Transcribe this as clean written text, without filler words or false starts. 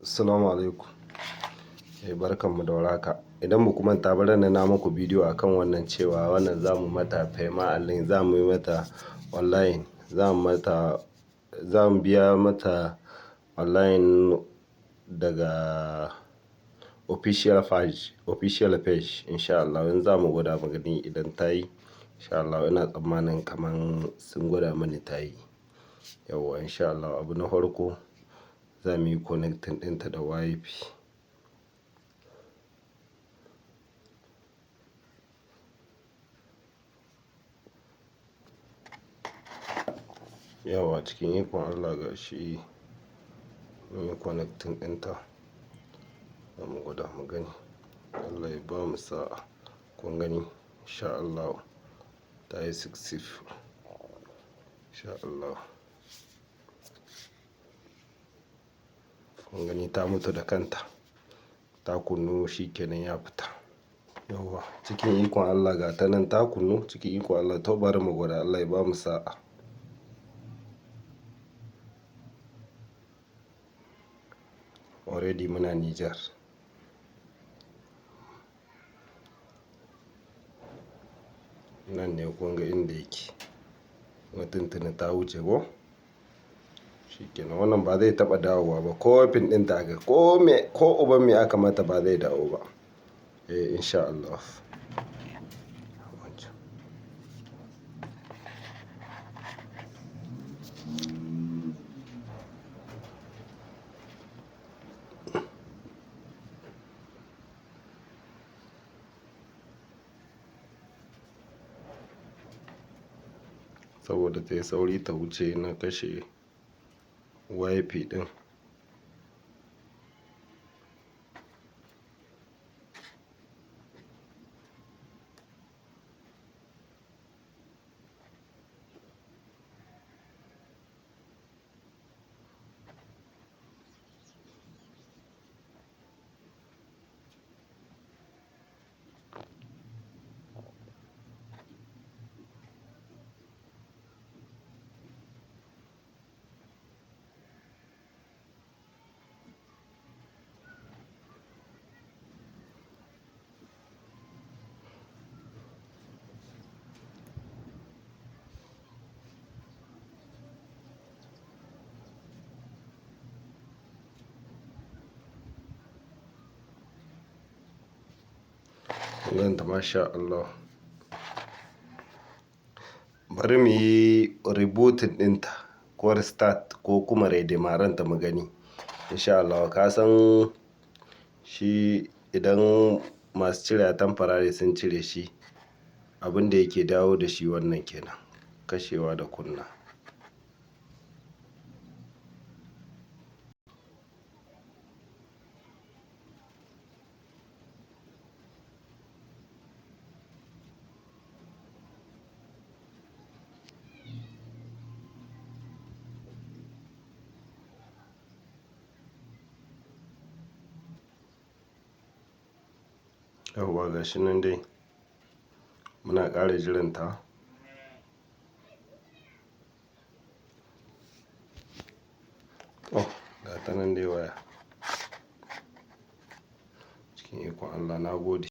Assalamu alaikum. Barkanmu da warhaka. Idan ba ku manta ba ranar na muku bidiyo akan wannan cewa wannan za mu mata Payma a link, za mu yi mata online, za mu biya mata online daga official page insha Allah. Yanzu za mu gwada mu gani idan ta yi insha Allah. Ina tsammanin kaman sun gwada mani ta yi. Yauwa insha Allah. Abu na farko za mu yi connecting ɗinta da wifi. Yawa cikin ikon Allah ga shi mun yi connecting ɗinta. Za mu gwada mu gani. Allah ya ba mu sa'a. Kun gani insha Allah ta yi successful insha Allah. Kun gani ta mutu da kanta, ta kunnu shi kenan ya fita. Yauwa cikin ikon Allah ga ta nan ta kunnu cikin ikon Allah. To bari mu gwada, Allah ya ba mu sa'a. Already muna Nijar. Nan ne kun ga inda yake. Tuntuni ta wuce ko? Shi kenan wannan ba zai taɓa dawowa ba. Ko pin ɗinta aka ko uban me aka mata ba zai dawo ba. Insha Allah. Saboda ta yi sauri ta wuce na kashe wifi ɗin. Ganta masha Allah. Bari mu yi rebooting ɗinta ko restart ko kuma redemaran ta mu gani insha Allah. Ka san shi idan masu cire temporary sun cire shi, abin da yake dawo da shi wannan kenan, kashewa da kunna. Yauwa ga shi nan dai muna ƙara jiranta. Ga ta nan dai waya. Cikin ikon Allah na gode.